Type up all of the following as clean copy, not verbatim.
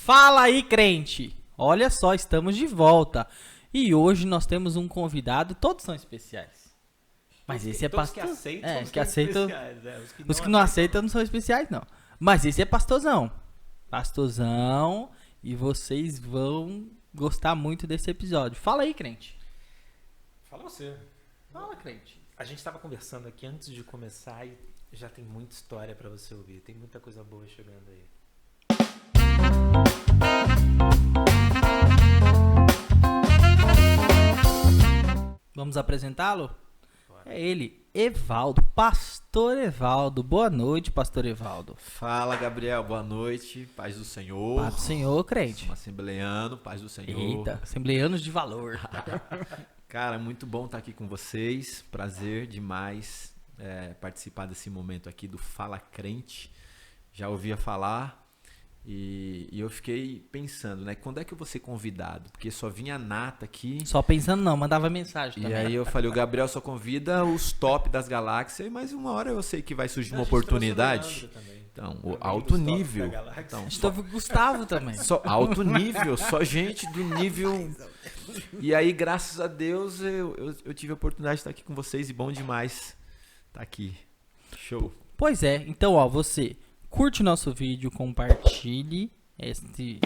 Fala aí, crente! Olha só, estamos de volta. E hoje nós temos um convidado, todos são especiais. Mas esse é pastor. Que aceitam, Os que não aceitam não são especiais, não. Mas esse é pastorzão. Pastorzão, e vocês vão gostar muito desse episódio. Fala aí, crente. Fala você. Fala, crente. A gente estava conversando aqui antes de começar e já tem muita história para você ouvir. Tem muita coisa boa chegando aí. Vamos apresentá-lo? É ele, Evaldo, pastor Evaldo. Boa noite, pastor Evaldo. Fala, Gabriel, boa noite, paz do Senhor. Paz do Senhor, crente. Um assembleiano, paz do Senhor. Eita, assembleianos de valor. Cara, muito bom estar aqui com vocês, prazer demais participar desse momento aqui do Fala Crente. Já ouvia falar e eu fiquei pensando, né, quando é que eu vou ser convidado? Porque só vinha nata aqui. Só pensando não, mandava mensagem também. E aí eu falei, o Gabriel só convida os top das galáxias, mas uma hora eu sei que vai surgir uma oportunidade. Então, o alto nível. Então, Estou com o Gustavo também. Só alto nível, só gente do nível. E aí, graças a Deus, eu tive a oportunidade de estar aqui com vocês e bom demais estar aqui. Show. Pois é, então ó, você curte o nosso vídeo, compartilhe esse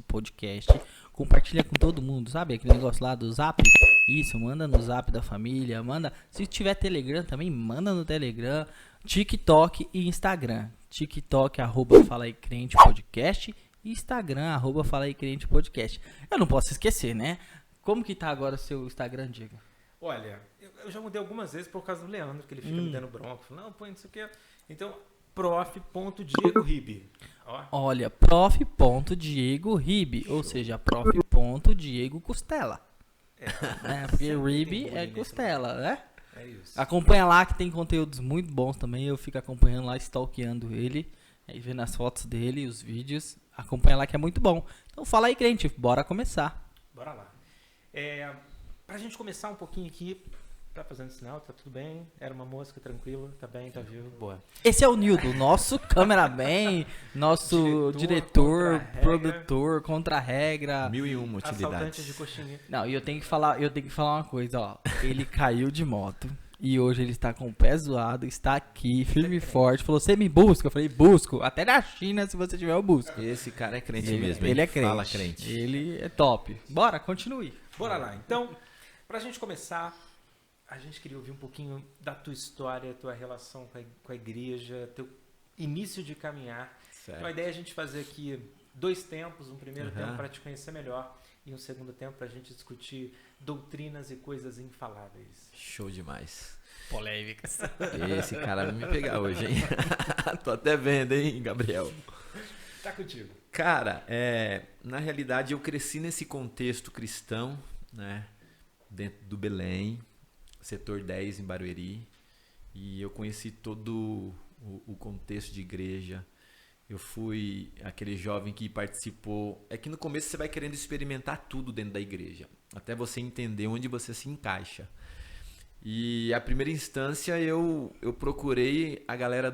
podcast, compartilha com todo mundo, sabe? Aquele negócio lá do Zap, isso, manda no Zap da família, manda, se tiver Telegram também, manda no Telegram, TikTok e Instagram. TikTok, @Fala aí Crente Podcast, e Instagram, @Fala aí Crente Podcast. Eu não posso esquecer, né? Como que tá agora o seu Instagram, Diego? Olha, eu já mudei algumas vezes por causa do Leandro, que ele fica me dando bronca. Não, põe não sei o que. Então, prof.diegoribe. Olha, prof.diegoribe, ou seja, prof.diego Costela. Porque Ribe é costela, né? É isso. Acompanha lá que tem conteúdos muito bons também. Eu fico acompanhando lá, stalkeando ele, aí vendo as fotos dele, os vídeos. Acompanha lá que é muito bom. Então fala aí, crente, bora começar. Bora lá. Pra gente começar um pouquinho aqui, tá fazendo sinal, tá tudo bem? Era uma mosca, tranquila, tá bem, tá vivo, boa. Esse é o Nildo, nosso cameraman, nosso diretor, produtor, contra-regra. 1001 Assaltante utilidades. de coxinha. Não, e eu tenho que falar uma coisa, ó. Ele caiu de moto e hoje ele está com o pé zoado, está aqui, firme e forte. Falou, você me busca? Eu falei, busco. Até na China, se você tiver, eu busco. Esse cara é crente mesmo, hein? Ele é crente. Fala, crente. Ele é top. Bora, continue. Bora lá. Então, pra gente começar, a gente queria ouvir um pouquinho da tua história, tua relação com a igreja, teu início de caminhar. Certo. Então, a ideia é a gente fazer aqui 2 tempos, um primeiro Uhum. tempo para te conhecer melhor e um segundo tempo para a gente discutir doutrinas e coisas infaláveis. Show demais. Polêmicas. Esse cara vai me pegar hoje, hein? Tô até vendo, hein, Gabriel? Tá contigo. Cara, na realidade eu cresci nesse contexto cristão, né? Dentro do Belém, setor 10 em Barueri, e eu conheci todo o contexto de igreja. Eu fui aquele jovem que participou. É que no começo você vai querendo experimentar tudo dentro da igreja, até você entender onde você se encaixa. E a primeira instância eu procurei a galera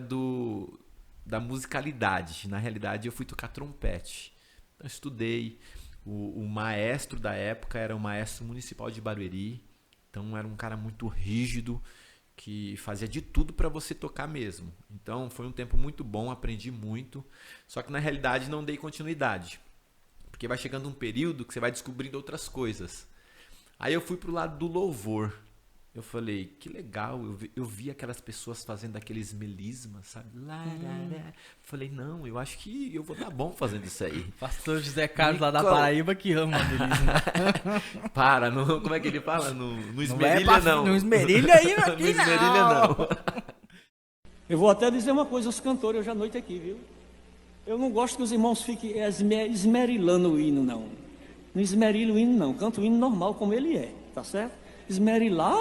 da musicalidade. Na realidade eu fui tocar trompete. Então, eu estudei. O maestro da época era o maestro municipal de Barueri. Então era um cara muito rígido, que fazia de tudo para você tocar mesmo. Então foi um tempo muito bom, aprendi muito. Só que na realidade não dei continuidade. Porque vai chegando um período que você vai descobrindo outras coisas. Aí eu fui pro lado do louvor. Eu falei, que legal, eu vi aquelas pessoas fazendo aqueles melismas, sabe? Falei, não, eu acho que eu vou dar bom fazendo isso aí. Pastor José Carlos lá da Paraíba que ama a Melissa. Para, como é que ele fala? No esmerilha não. Não esmerilha aí aqui No esmerilha não. Eu vou até dizer uma coisa, os cantores hoje à noite aqui, viu? Eu não gosto que os irmãos fiquem esmerilando o hino, não. Não esmerilha o hino, não. Canta o hino normal como ele é, tá certo? Esmerilar.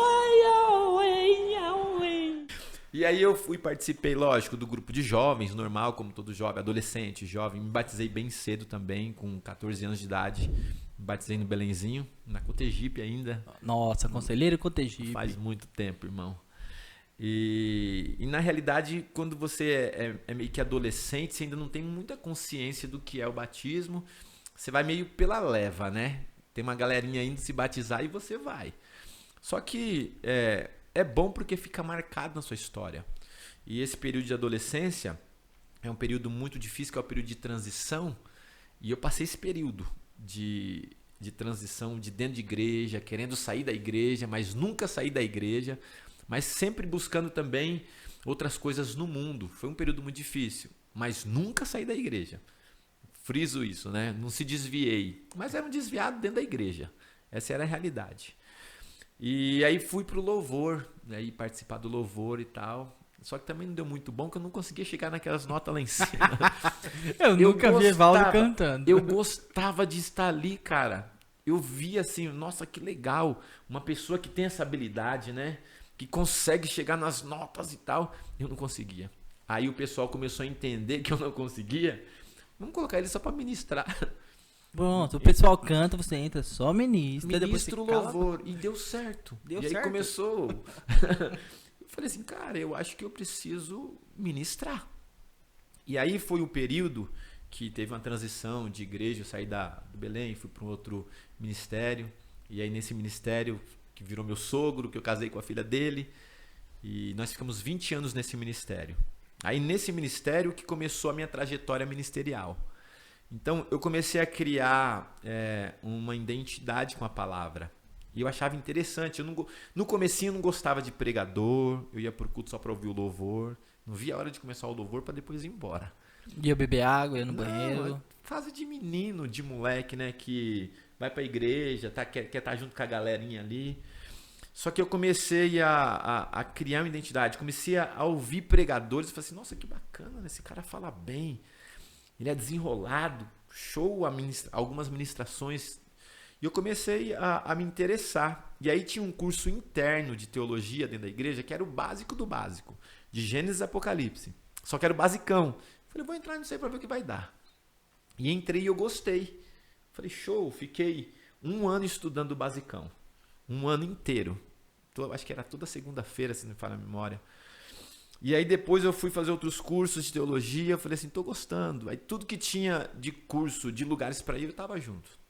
E aí eu participei, lógico, do grupo de jovens, normal, como todo jovem, adolescente, jovem. Me batizei bem cedo também, com 14 anos de idade. Me batizei no Belenzinho, na Cotegipe ainda. Nossa, conselheiro Cotegipe. Faz muito tempo, irmão. E na realidade, quando você é meio que adolescente, você ainda não tem muita consciência do que é o batismo. você vai meio pela leva, né? Tem uma galerinha indo se batizar e você vai. Só que é bom porque fica marcado na sua história. E esse período de adolescência é um período muito difícil, que é o período de transição. E eu passei esse período de transição de dentro de igreja, querendo sair da igreja, mas nunca sair da igreja, mas sempre buscando também outras coisas no mundo. Foi um período muito difícil, mas nunca saí da igreja. Friso isso, né? Não se desviei, mas era um desviado dentro da igreja. Essa era a realidade. E aí fui pro louvor, aí participar do louvor e tal. Só que também não deu muito bom, que eu não conseguia chegar naquelas notas lá em cima. Eu nunca vi Evaldo cantando. Eu gostava de estar ali, cara. Eu via assim, nossa, que legal. Uma pessoa que tem essa habilidade, né? Que consegue chegar nas notas e tal. Eu não conseguia. Aí o pessoal começou a entender que eu não conseguia. Vamos colocar ele só para ministrar. Pronto, o pessoal canta, você entra só ministra. Ministro louvor. E deu certo. Deu e certo. Aí começou... Eu falei assim, cara, eu acho que eu preciso ministrar. E aí foi um período que teve uma transição de igreja, eu saí do Belém, fui para um outro ministério. E aí nesse ministério, que virou meu sogro, que eu casei com a filha dele. E nós ficamos 20 anos nesse ministério. Aí nesse ministério que começou a minha trajetória ministerial. Então eu comecei a criar uma identidade com a palavra. E eu achava interessante. No comecinho eu não gostava de pregador. Eu ia pro culto só para ouvir o louvor. Não via a hora de começar o louvor para depois ir embora. Ia beber água, ia no banheiro. Fase de menino, de moleque, né? Que vai pra igreja, quer estar junto com a galerinha ali. Só que eu comecei a criar uma identidade. Comecei a ouvir pregadores. E falei assim, nossa, que bacana, né? Esse cara fala bem. Ele é desenrolado. Show algumas ministrações. E eu comecei a me interessar. E aí tinha um curso interno de teologia dentro da igreja, que era o básico do básico. De Gênesis e Apocalipse. Só que era o basicão. Falei, vou entrar nisso aí para ver o que vai dar. E entrei e eu gostei. Falei, show. Fiquei 1 ano estudando o basicão. 1 ano inteiro. Acho que era toda segunda-feira, se não me falha a memória. E aí depois eu fui fazer outros cursos de teologia. Falei assim, tô gostando. Aí tudo que tinha de curso, de lugares para ir, eu tava junto.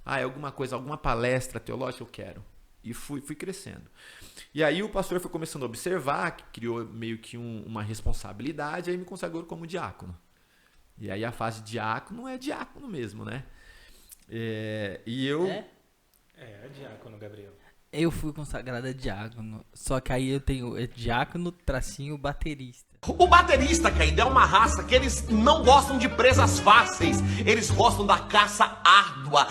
Alguma coisa, alguma palestra teológica eu quero. E fui crescendo. E aí o pastor foi começando a observar, que criou meio que uma responsabilidade, aí me consagrou como diácono. E aí a fase de diácono é diácono mesmo, né? E eu... É diácono, Gabriel. Eu fui consagrado a diácono, só que aí eu tenho diácono tracinho baterista. O baterista, Caído, é uma raça que eles não gostam de presas fáceis, eles gostam da caça árdua.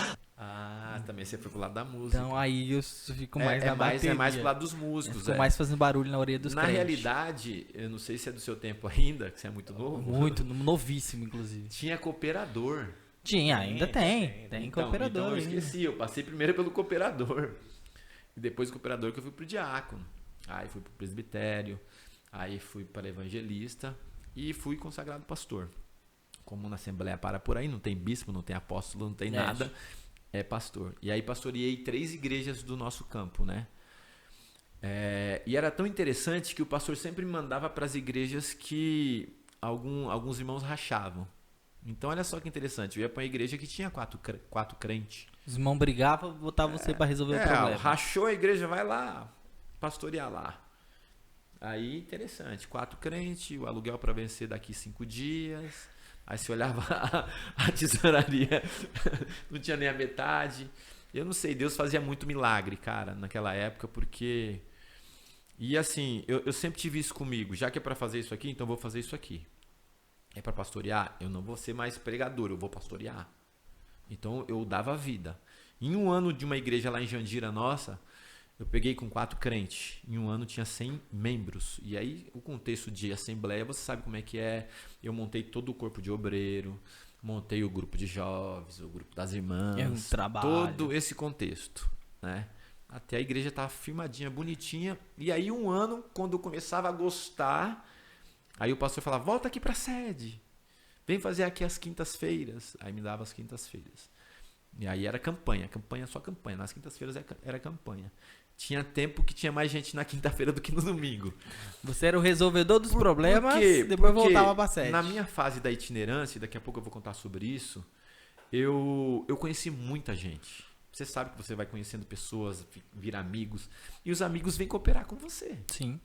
Também você foi pro lado da música. Então aí eu fico mais na bateria. É mais pro lado dos músicos. Fico mais fazendo barulho na orelha dos Na crentes. realidade, eu não sei se é do seu tempo ainda, que você é muito novo. Muito, novíssimo, inclusive. Tinha cooperador. Tinha, ainda tem. Tem cooperador. Então eu esqueci, eu passei primeiro pelo cooperador. E depois do cooperador que eu fui pro diácono. Aí fui pro presbitério. Aí fui para evangelista. E fui consagrado pastor. Como na Assembleia para por aí, não tem bispo, não tem apóstolo, não tem nada. É pastor. E aí pastoreei 3 igrejas do nosso campo, né? E era tão interessante que o pastor sempre me mandava para as igrejas que alguns irmãos rachavam. Então olha só que interessante. Eu ia para uma igreja que tinha 4 crentes. Os irmãos brigavam, botavam você para resolver o problema. Rachou a igreja, vai lá, pastorear lá. Aí interessante. 4 crentes, o aluguel para vencer daqui 5 dias... Aí você olhava a tesouraria, não tinha nem a metade. Eu não sei, Deus fazia muito milagre, cara, naquela época, porque... E assim, eu sempre tive isso comigo. Já que é para fazer isso aqui, então eu vou fazer isso aqui. É para pastorear? Eu não vou ser mais pregador, eu vou pastorear. Então eu dava vida. Em 1 ano de uma igreja lá em Jandira nossa, eu peguei com 4 crentes. Em 1 ano tinha 100 membros. E aí o contexto de assembleia, você sabe como é que é. Eu montei todo o corpo de obreiro, montei o grupo de jovens, o grupo das irmãs. É um trabalho. Todo esse contexto, né? Até a igreja estava firmadinha, bonitinha. E aí 1 ano, quando eu começava a gostar, aí o pastor falava, volta aqui para a sede. Vem fazer aqui as quintas-feiras. Aí me dava as quintas-feiras. E aí era campanha, só campanha. Nas quintas-feiras era campanha. Tinha tempo que tinha mais gente na quinta-feira do que no domingo. Você era o resolvedor dos problemas, Por quê? depois Porque voltava pra sede. Na minha fase da itinerância, daqui a pouco eu vou contar sobre isso, eu conheci muita gente. Você sabe que você vai conhecendo pessoas, vira amigos, e os amigos vêm cooperar com você. Sim.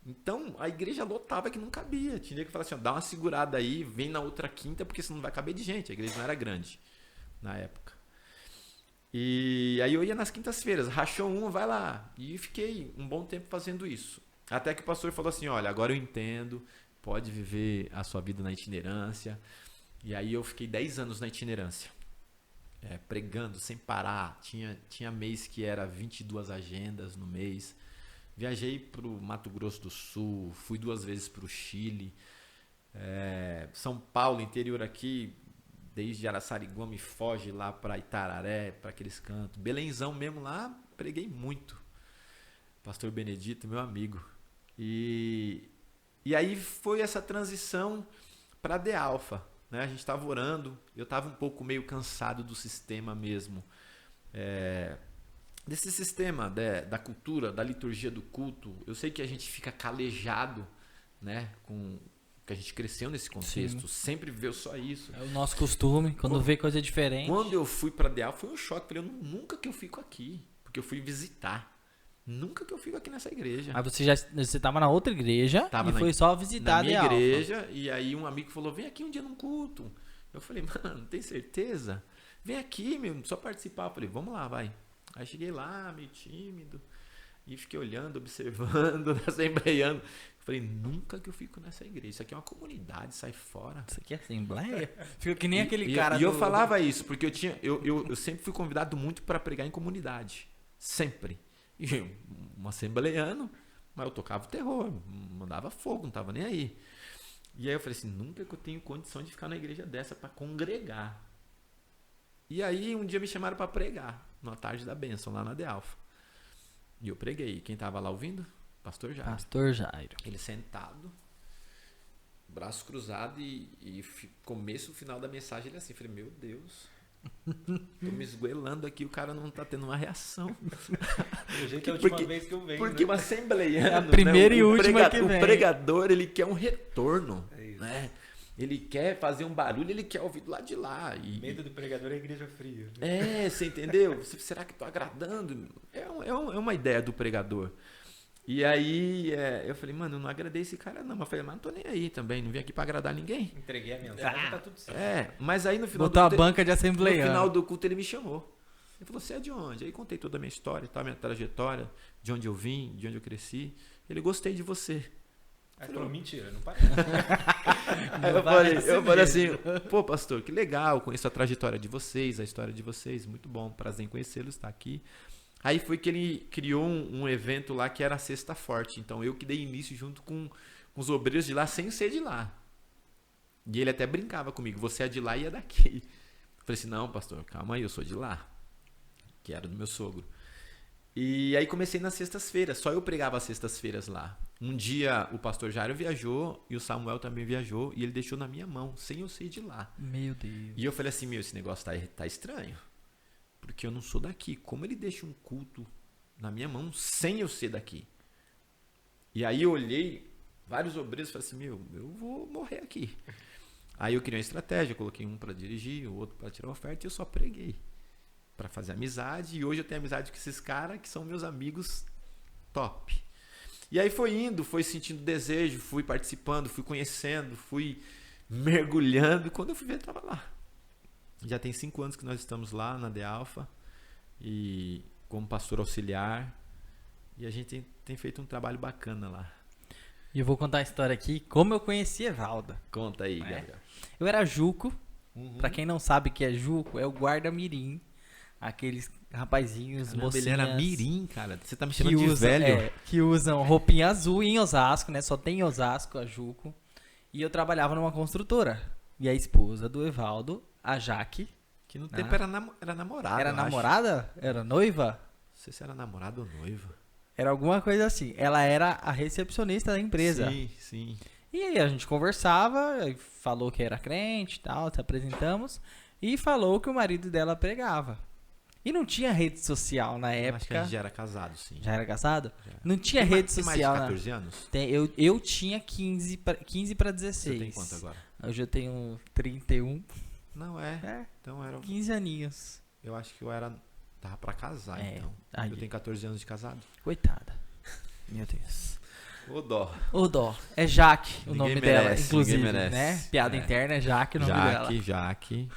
Então, a igreja lotava que não cabia. Tinha que falar assim, ó, dá uma segurada aí, vem na outra quinta, porque senão não vai caber de gente. A igreja não era grande na época. E aí eu ia nas quintas-feiras, rachou uma, vai lá. E fiquei um bom tempo fazendo isso. Até que o pastor falou assim, olha, agora eu entendo, pode viver a sua vida na itinerância. E aí eu fiquei 10 anos na itinerância. Pregando sem parar. Tinha mês que era 22 agendas no mês. Viajei para o Mato Grosso do Sul, fui 2 vezes para o Chile, São Paulo, interior aqui, desde Araçariguama e foge lá para Itararé, para aqueles cantos. Belenzão mesmo lá, preguei muito. Pastor Benedito, meu amigo. E aí foi essa transição para a D-Alfa. Né? A gente estava orando, eu estava um pouco meio cansado do sistema mesmo. Desse sistema da cultura, da liturgia do culto. Eu sei que a gente fica calejado, né, com que a gente cresceu nesse contexto, sim, sempre viveu só isso. É o nosso costume, quando vê coisa diferente. Quando eu fui para Deal foi um choque, falei, nunca que eu fico aqui, porque eu fui visitar. Nunca que eu fico aqui nessa igreja. Mas você estava na outra igreja e foi só visitar a minha igreja, e aí um amigo falou, vem aqui um dia num culto. Eu falei, mano, tem certeza? Vem aqui, meu, só participar. Eu falei, vamos lá, vai. Aí cheguei lá, meio tímido, e fiquei olhando, observando, assembleiando. Falei, nunca que eu fico nessa igreja. Isso aqui é uma comunidade, sai fora. Isso aqui é assembleia? Fica que nem aquele cara. E eu falava isso, porque eu sempre fui convidado muito para pregar em comunidade. Sempre. E eu, um assembleiano, mas eu tocava o terror, mandava fogo, não tava nem aí. E aí eu falei assim, nunca que eu tenho condição de ficar na igreja dessa para congregar. E aí um dia me chamaram para pregar, na tarde da bênção, lá na D-Alfa. E eu preguei. Quem tava lá ouvindo? Pastor Jairo. Pastor Jairo. Ele sentado, braço cruzado e começo, final da mensagem, ele assim, falei, meu Deus, tô me esgoelando aqui, o cara não tá tendo uma reação. Do jeito é a última vez que eu venho. Porque uma assembleiano, é a primeira, né? E última que vem. O pregador, ele quer um retorno, isso. Né? Ele quer fazer um barulho, ele quer ouvir do lado de lá. O medo do pregador é a igreja fria. Né? Você entendeu? Será que estou agradando? É uma ideia do pregador. E aí eu falei, mano, eu não agradei esse cara não. Mas eu falei, mas não tô nem aí também, não vim aqui para agradar ninguém. Entreguei a mensagem, tá tudo certo. Mas aí no final botou a banca de assembleia. No final do culto ele me chamou. Ele falou, você é de onde? Aí contei toda a minha história, a minha trajetória, de onde eu vim, de onde eu cresci. Ele, gostei de você. Aí falou, mentira, não parece. eu falei assim, pô, pastor, que legal, conheço a trajetória de vocês, a história de vocês, muito bom, prazer em conhecê-los, está aqui. Aí foi que ele criou um evento lá que era a Sexta Forte, então eu que dei início junto com os obreiros de lá, sem ser de lá. E ele até brincava comigo, você é de lá e é daqui. Eu falei assim, não, pastor, calma aí, eu sou de lá, que era do meu sogro. E aí comecei nas sextas-feiras, só eu pregava as sextas-feiras lá. Um dia o pastor Jairo viajou e o Samuel também viajou e ele deixou na minha mão, sem eu ser de lá. Meu Deus. E eu falei assim, esse negócio tá estranho, porque eu não sou daqui. Como ele deixa um culto na minha mão sem eu ser daqui? E aí eu olhei vários obreiros e falei assim, eu vou morrer aqui. Aí eu criei uma estratégia, coloquei um para dirigir, o outro para tirar a oferta e eu só preguei. Para fazer amizade, e hoje eu tenho amizade com esses caras que são meus amigos top. E aí foi indo, foi sentindo desejo, fui participando, fui conhecendo, fui mergulhando, quando eu fui ver, eu estava lá. Já tem 5 anos que nós estamos lá na D-Alfa, e como pastor auxiliar, e a gente tem feito um trabalho bacana lá. E eu vou contar a história aqui, como eu conheci Evalda. Conta aí, Gabriel. Eu era Juco, para quem não sabe o que é Juco, é o guarda-mirim. Aqueles rapazinhos, mocinhas... Ele era mirim, cara. Você tá me chamando de velho. Que usam roupinha azul em Osasco, né? Só tem em Osasco, a Juco. E eu trabalhava numa construtora. E a esposa do Evaldo, a Jaque... Que no tempo era namorada. Era namorada? Era noiva? Não sei se era namorada ou noiva. Era alguma coisa assim. Ela era a recepcionista da empresa. Sim, sim. E aí a gente conversava, falou que era crente e tal, se apresentamos. E falou que o marido dela pregava. E não tinha rede social na época. Acho que a gente já era casado, sim. Já era casado? Já. Não tinha tem rede social. Tem mais de 14 anos? Eu tinha 15 para 16. Você tem quanto agora? Hoje eu tenho 31. Não, Então era... 15 aninhos. Eu acho que tava pra casar, então. Aí, Eu tenho 14 anos de casado. coitada. Meu Deus. Ô dó. O dó. É Jaque o Ninguém nome merece, dela, inclusive, ninguém merece. né? Piada interna é Jaque o nome dela. Jaque.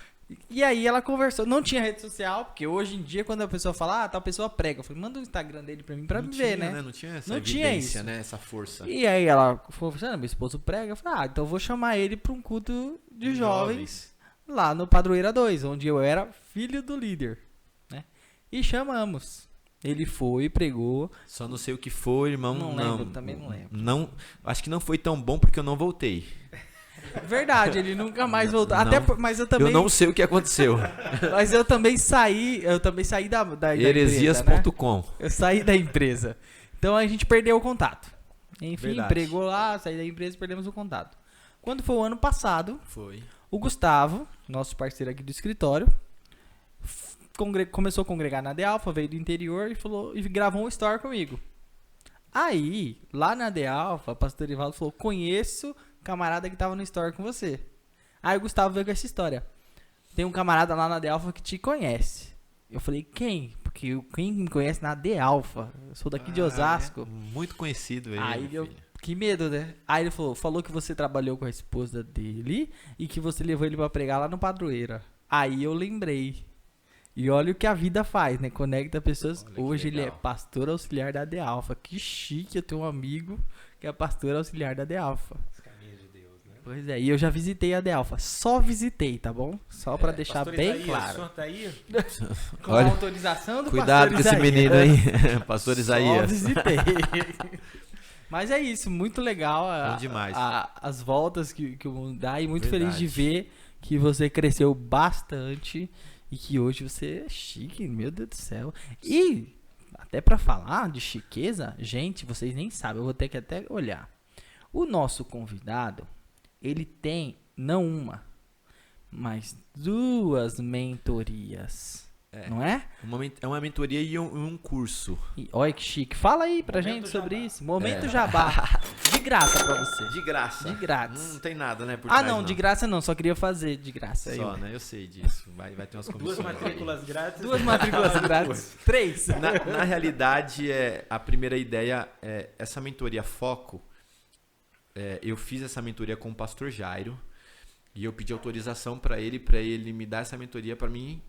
E aí ela conversou, não tinha rede social, porque hoje em dia quando a pessoa fala, tal pessoa prega, eu falei, manda o Instagram dele pra mim pra me ver, né? Não tinha essa Não tinha evidência, isso. né? Essa força. E aí ela falou, meu esposo prega, eu falei, então eu vou chamar ele pra um culto de jovens lá no Padroeira 2, onde eu era filho do líder, né? E chamamos. Ele foi, pregou. Só não sei o que foi, irmão. Não lembro, também não lembro. Não, acho que não foi tão bom porque eu não voltei. Verdade, ele nunca mais voltou. Não. Mas eu também. Eu não sei o que aconteceu. Mas eu também saí da Heresias.com. empresa, né? Eu saí da empresa. Então a gente perdeu o contato. Enfim, Verdade. pregou lá, saí da empresa e perdemos o contato. Quando foi o ano passado, Foi. o Gustavo, nosso parceiro aqui do escritório, começou a congregar na The Alpha, veio do interior e gravou um story comigo. Aí, lá na The Alpha, o pastor Ivaldo falou, conheço camarada que tava no story com você. Aí o Gustavo veio com essa história. Tem um camarada lá na The Alpha que te conhece. Eu falei, quem? Porque quem me conhece na The Alpha? Eu sou daqui de Osasco. Muito conhecido ele. Aí eu, filho. que medo, né? Aí ele falou que você trabalhou com a esposa dele e que você levou ele pra pregar lá no Padroeira. Aí eu lembrei. E olha o que a vida faz, né? Conecta pessoas. Olha que Hoje ele é legal. pastor auxiliar da The Alpha. Que chique, eu tenho um amigo que é pastor auxiliar da The Alpha. Os caminhos de Deus, né? Pois é, e eu já visitei a The Alpha. Só visitei, tá bom? Só pra deixar Pastor bem Isaías, o claro. senhor tá aí? Com Olha, a autorização do Cuidado pastor com esse Isaías. menino aí, pastor Só Isaías. visitei. Mas é isso, muito legal Bom demais. as voltas que o mundo dá e muito feliz de Verdade. ver que você cresceu bastante e que hoje você é chique, meu Deus do céu. E até pra falar de chiqueza, gente, vocês nem sabem, eu vou ter que até olhar. O nosso convidado, ele tem não uma, mas 2 mentorias. Não é? É uma mentoria e um curso. E, olha que chique. Fala aí pra Momento gente sobre jabá. isso. Momento jabá. De graça pra você. De graça. De grátis. Não tem nada, né? Por Ah, trás, não, de graça não. Só queria fazer de graça. Só, né? Eu sei disso. Vai ter umas 2 comissões. matrículas grátis. 2 matrículas grátis. 3. Na realidade, a primeira ideia é essa mentoria Foco. Eu fiz essa mentoria com o pastor Jairo e eu pedi autorização para ele me dar essa mentoria para mim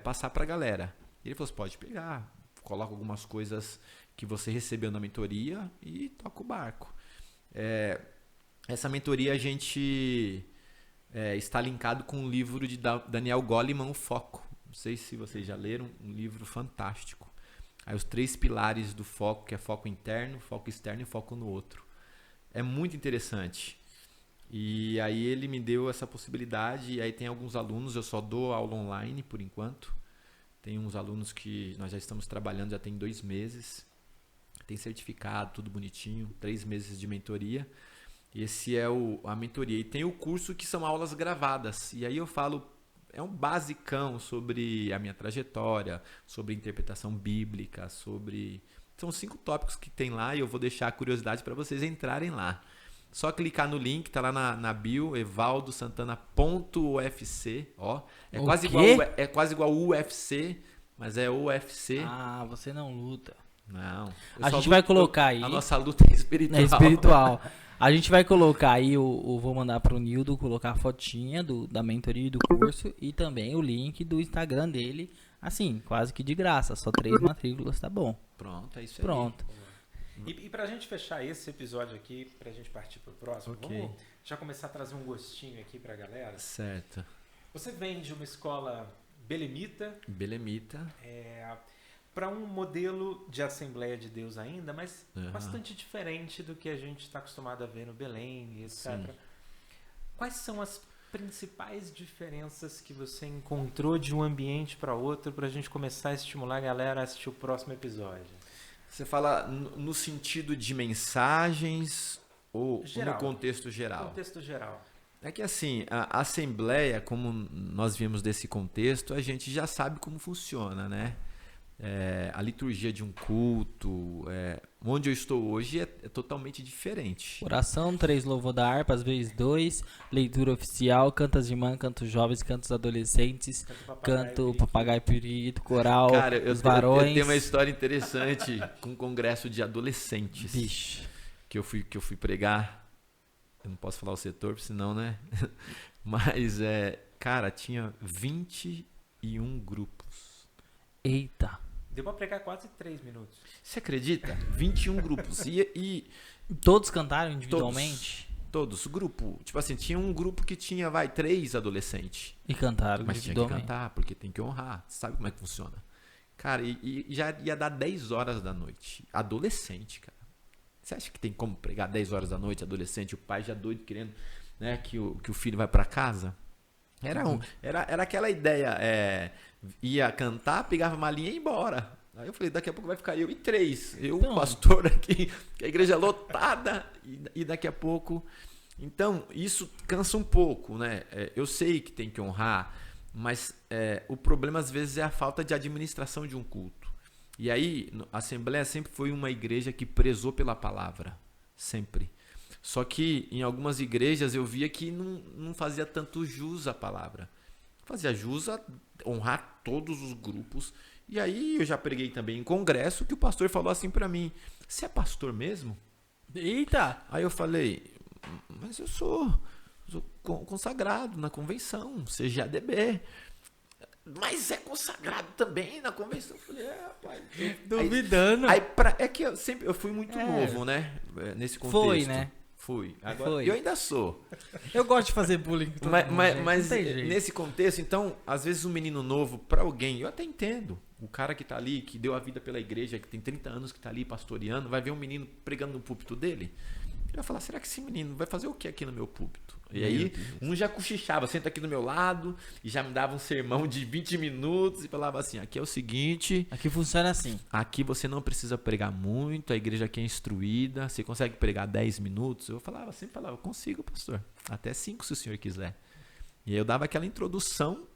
passar para a galera. Ele falou: você pode pegar, coloca algumas coisas que você recebeu na mentoria e toca o barco. Essa mentoria a gente está linkado com um livro de Daniel Goleman, o Foco. Não sei se vocês já leram, um livro fantástico. Aí os 3 pilares do foco, que é foco interno, foco externo e foco no outro. É muito interessante. E aí ele me deu essa possibilidade, e aí tem alguns alunos, eu só dou aula online por enquanto. Tem uns alunos que nós já estamos trabalhando, já tem 2 meses. Tem certificado, tudo bonitinho, 3 meses de mentoria. E esse é a mentoria. E tem o curso que são aulas gravadas. E aí eu falo, é um basicão sobre a minha trajetória, sobre interpretação bíblica, São 5 tópicos que tem lá e eu vou deixar a curiosidade para vocês entrarem lá. Só clicar no link, tá lá na bio, evaldosantana.ufc, ó. É quase igual UFC, mas é UFC. Ah, você não luta. Não. A gente vai colocar aí. A nossa luta é espiritual. É espiritual. A gente vai colocar aí, vou mandar pro Nildo colocar a fotinha da mentoria e do curso e também o link do Instagram dele. Assim, quase que de graça, só 3 matrículas, tá bom. Pronto, é isso aí. Pronto. E pra gente fechar esse episódio aqui, pra gente partir pro próximo, Ok. vamos já começar a trazer um gostinho aqui pra galera. Certo. Você vem de uma escola belemita, Belemita. para um modelo de Assembleia de Deus ainda, mas Aham. bastante diferente do que a gente está acostumado a ver no Belém, etc. Sim. Quais são as principais diferenças que você encontrou de um ambiente para outro para a gente começar a estimular a galera a assistir o próximo episódio? Você fala no sentido de mensagens ou Geral. no contexto geral? Contexto geral. É que assim, a Assembleia, como nós vimos desse contexto, a gente já sabe como funciona, né? A liturgia de um culto, onde eu estou hoje é totalmente diferente. Oração, 3 louvor da harpa, às vezes 2, leitura oficial, cantas de irmã, cantos jovens, cantos adolescentes, canto papagaio periquito, coral, Cara, os eu varões. tenho uma história interessante com um congresso de adolescentes. Vixe. Que eu fui pregar. Eu não posso falar o setor, senão, né? Mas, cara, tinha 21 grupos. Eita. Deu pra pregar quase 3 minutos. Você acredita? 21 grupos. E Todos cantaram individualmente? todos, grupo. Tipo assim, tinha um grupo que tinha, 3 adolescentes. E cantaram Mas tinha que individualmente. cantar, porque tem que honrar. Você sabe como é que funciona. Cara, e já ia dar 10 horas da noite. Adolescente, cara. Você acha que tem como pregar 10 horas da noite, adolescente, o pai já doido querendo, né, que o filho vai pra casa? Era aquela ideia, ia cantar, pegava uma linha e ia embora. Aí eu falei, daqui a pouco vai ficar eu e 3. Eu, Então, pastor aqui, que a igreja é lotada, e daqui a pouco... Então, isso cansa um pouco, né? Eu sei que tem que honrar, mas o problema às vezes é a falta de administração de um culto. E aí, a Assembleia sempre foi uma igreja que prezou pela palavra, sempre. Só que em algumas igrejas eu via que não fazia tanto jus à palavra. Fazia jus a honrar todos os grupos. E aí eu já preguei também em congresso que o pastor falou assim pra mim, você é pastor mesmo? Eita! Aí eu falei, mas eu sou consagrado na convenção, CGADB. Mas é consagrado também na convenção. Eu falei, rapaz. Duvidando. É que eu fui muito novo, né? Nesse contexto. Foi, né? Fui. Agora, Foi. eu ainda sou. Eu gosto de fazer bullying com todo mundo, gente. Mas Não tem jeito. nesse contexto, então, às vezes um menino novo, pra alguém, eu até entendo. O cara que tá ali, que deu a vida pela igreja, que tem 30 anos que tá ali pastoreando, vai ver um menino pregando no púlpito dele. Ele vai falar, será que esse menino vai fazer o que aqui no meu púlpito? E aí, um já cochichava, senta aqui do meu lado, e já me dava um sermão de 20 minutos, e falava assim, aqui é o seguinte... Aqui funciona assim. Aqui você não precisa pregar muito, a igreja aqui é instruída, você consegue pregar 10 minutos? Eu sempre falava, consigo, pastor, até 5 se o senhor quiser. E aí eu dava aquela introdução,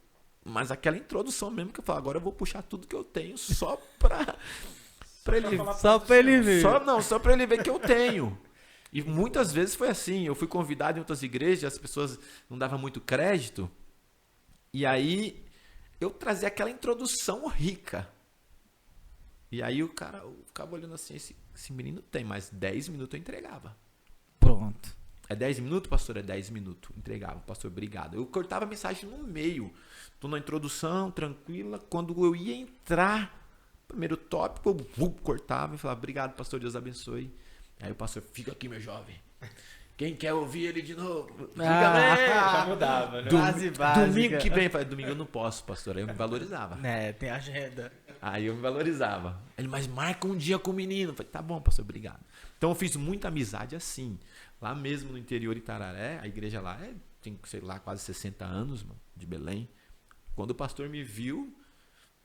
mas aquela introdução mesmo que eu falava, agora eu vou puxar tudo que eu tenho só pra ele... Só pra ele ver. Só pra ele ver que eu tenho. E muitas vezes foi assim, eu fui convidado em outras igrejas, as pessoas não davam muito crédito, e aí eu trazia aquela introdução rica. E aí o cara ficava olhando assim, esse menino tem, mas 10 minutos eu entregava. Pronto. É 10 minutos, pastor? É 10 minutos. Entregava, pastor, obrigado. Eu cortava a mensagem no meio. Tô na introdução, tranquila. Quando eu ia entrar, primeiro tópico, eu cortava e falava, obrigado, pastor, Deus abençoe. Aí o pastor, fica aqui, meu jovem. Quem quer ouvir ele de novo? Fica Já mudava, né? Base básica. Domingo que vem. Eu falei, domingo eu não posso, pastor. Aí eu me valorizava. Tem agenda. Aí eu me valorizava. Ele, mas marca um dia com o menino. Eu falei, tá bom, pastor, obrigado. Então eu fiz muita amizade assim. Lá mesmo no interior de Itararé, a igreja lá tem, sei lá, quase 60 anos, mano, de Belém. Quando o pastor me viu,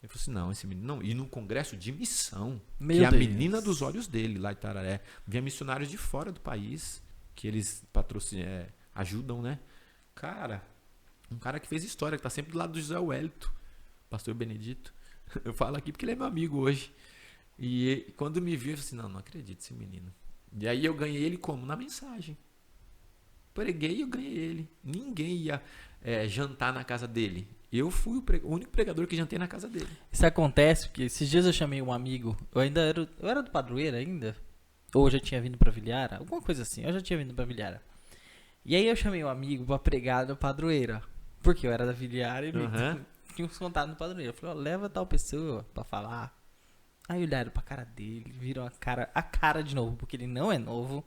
ele falou assim, não, esse menino não. E no congresso de missão, Meu que é a Deus. menina dos olhos dele, lá em Itararé. Vinha missionários de fora do país, que eles ajudam, né? Cara, um cara que fez história, que tá sempre do lado do José Wellington, pastor Benedito. Eu falo aqui porque ele é meu amigo hoje. E quando me viu, eu falei assim, não acredito esse menino. E aí eu ganhei ele como? Na mensagem. Preguei e eu ganhei ele. Ninguém ia jantar na casa dele. Eu fui o único pregador que jantei na casa dele. Isso acontece porque esses dias eu chamei um amigo. Eu era do Padroeira ainda. Ou eu já tinha vindo pra Vilhara. Alguma coisa assim. Eu já tinha vindo pra Vilhara. E aí eu chamei um amigo pra pregar no Padroeira. Porque eu era da Vilhara e ele tinha uns contatos no Padroeira. Eu falei, leva tal pessoa pra falar. Aí olharam pra cara dele, viram a cara de novo, porque ele não é novo.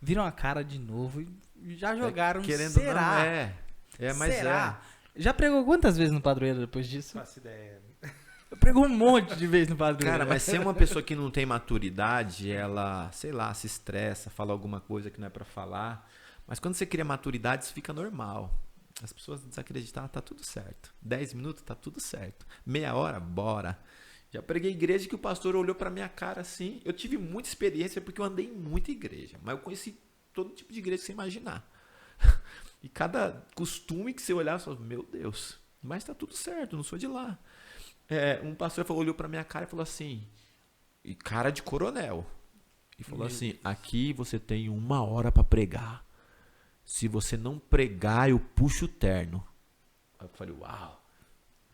Viram a cara de novo e já jogaram. Querendo será? não, mas será? Já pregou quantas vezes no Padroeiro depois disso? Não faço ideia. Pregou um monte de vezes no Padroeiro. Cara, mas se é uma pessoa que não tem maturidade, ela, sei lá, se estressa, fala alguma coisa que não é pra falar. Mas quando você cria maturidade, isso fica normal. As pessoas desacreditar, tá tudo certo. 10 minutos, tá tudo certo. Meia hora, bora. Já preguei igreja que o pastor olhou pra minha cara assim. Eu tive muita experiência porque eu andei em muita igreja. Mas eu conheci todo tipo de igreja que você imaginar. E cada costume que você olhava, você falava, meu Deus, mas tá tudo certo, não sou de lá. Um pastor olhou pra minha cara e falou assim, e cara de coronel. e falou assim: aqui você tem 1 hora para pregar. Se você não pregar, eu puxo o terno. Aí eu falei: uau,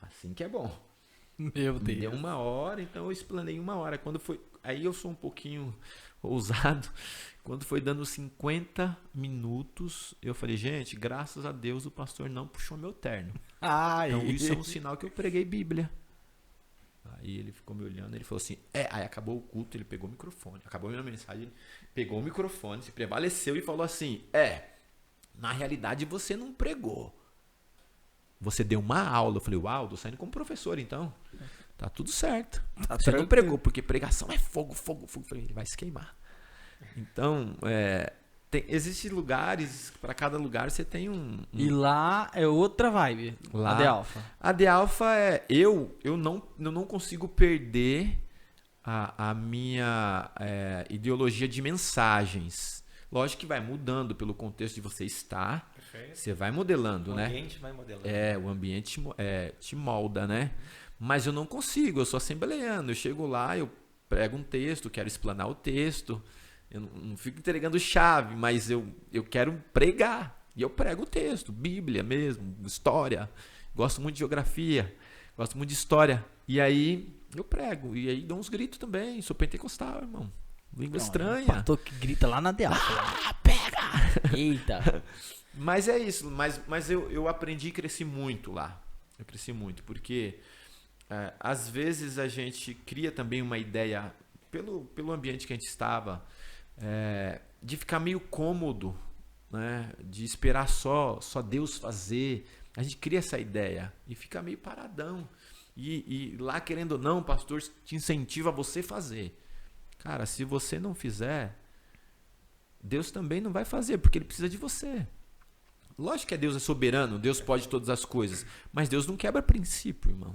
assim que é bom. Meu Me deu 1 hora, então eu explanei 1 hora. Quando foi, aí eu sou um pouquinho ousado. Quando foi dando 50 minutos, eu falei: gente, graças a Deus o pastor não puxou meu terno. Ai. Então isso é um sinal que eu preguei Bíblia. Aí ele ficou me olhando, ele falou assim: aí acabou o culto, ele pegou o microfone, acabou a minha mensagem, ele pegou o microfone, se prevaleceu e falou assim: na realidade você não pregou, você deu uma aula. Eu falei: uau, tô saindo como professor então, tá tudo certo, você não pregou, porque pregação é fogo, fogo, fogo. Eu falei: ele vai se queimar. Então, existem lugares, para cada lugar você tem um... E lá é outra vibe, Lá, a The Alpha. A The Alpha é... Eu não consigo perder a minha ideologia de mensagens. Lógico que vai mudando pelo contexto de você estar. Perfeito. Você vai modelando, né? O ambiente vai modelando. O ambiente te molda, né? Mas eu não consigo, eu sou assembleano. Eu chego lá, eu prego um texto, quero explanar o texto. Eu não fico entregando chave, mas eu quero pregar. E eu prego o texto, Bíblia mesmo, história. Gosto muito de geografia, gosto muito de história. E aí eu prego. E aí dou uns gritos também. Sou pentecostal, irmão. Língua estranha. O pastor que grita lá na The Alpha. Pega! Eita. Mas é isso. Mas eu aprendi e cresci muito lá. Eu cresci muito. Porque às vezes a gente cria também uma ideia, pelo ambiente que a gente estava, de ficar meio cômodo, né? De esperar só Deus fazer. A gente cria essa ideia e fica meio paradão. E lá, querendo ou não, o pastor te incentiva a você fazer. Cara, se você não fizer, Deus também não vai fazer, porque Ele precisa de você. Lógico que Deus é soberano, Deus pode todas as coisas, mas Deus não quebra princípio, irmão.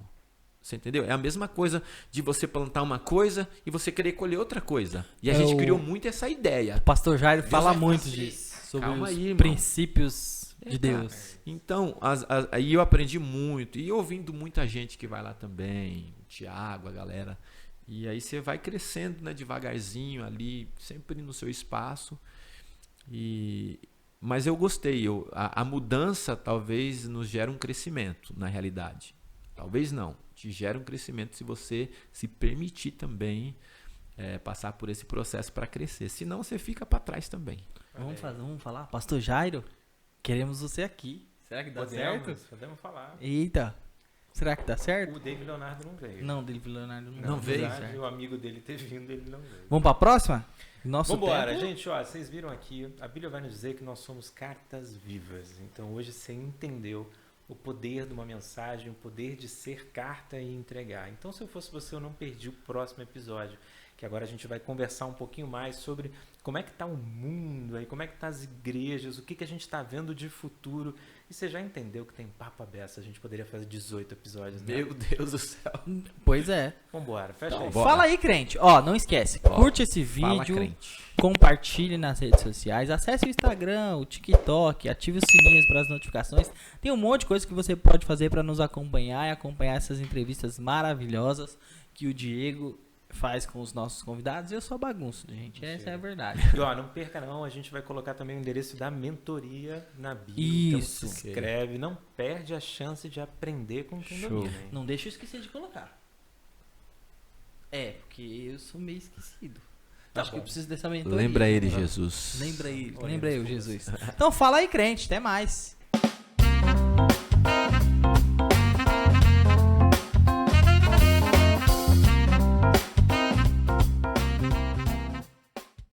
Você entendeu? É a mesma coisa de você plantar uma coisa e você querer colher outra coisa. E a gente criou muito essa ideia. O pastor Jairo fala vai muito fazer. disso, sobre Calma os aí, irmão. princípios de Deus. Então, aí eu aprendi muito. E ouvindo muita gente que vai lá também, o Tiago, a galera. E aí você vai crescendo, né, devagarzinho ali, sempre no seu espaço. Mas eu gostei. A mudança talvez nos gere um crescimento, na realidade. Talvez não. Te gera um crescimento se você se permitir também passar por esse processo para crescer. Senão você fica para trás também. Vamos falar? Pastor Jairo, queremos você aqui. Será que dá certo? Podemos falar. Eita. Será que dá certo? O David Leonardo não veio. Não, David Leonardo Não veio. Apesar de o amigo dele ter vindo, ele não veio. Vamos para a próxima? Nosso Vambora, tempo... gente, ó, vocês viram aqui, a Bíblia vai nos dizer que nós somos cartas vivas. Então hoje você entendeu o poder de uma mensagem, o poder de ser carta e entregar. Então, se eu fosse você, eu não perdi o próximo episódio, que agora a gente vai conversar um pouquinho mais sobre como é que está o mundo aí, como é que tá as igrejas, o que a gente está vendo de futuro. E você já entendeu que tem papo aberto, a gente poderia fazer 18 episódios, né? Meu Deus do céu. Pois é. Vambora, fecha Então, aí. bora. Fala aí, crente. Ó, não esquece. Curte esse Fala, vídeo. crente. Compartilhe nas redes sociais. Acesse o Instagram, o TikTok. Ative os sininhos para as notificações. Tem um monte de coisa que você pode fazer para nos acompanhar e acompanhar essas entrevistas maravilhosas que o Diego faz com os nossos convidados. Eu só bagunço, gente. Essa é a verdade. E ó, não perca não, a gente vai colocar também o endereço da mentoria na bio. Isso. Então se inscreve, não perde a chance de aprender com quem Show. domina, hein? Não deixa eu esquecer de colocar. Porque eu sou meio esquecido. Tá Acho que bom. eu preciso dessa mentoria. Lembra ele, Jesus. Lembra ele, Olha, lembra eu, desculpa. Jesus. Então fala aí, crente. Até mais.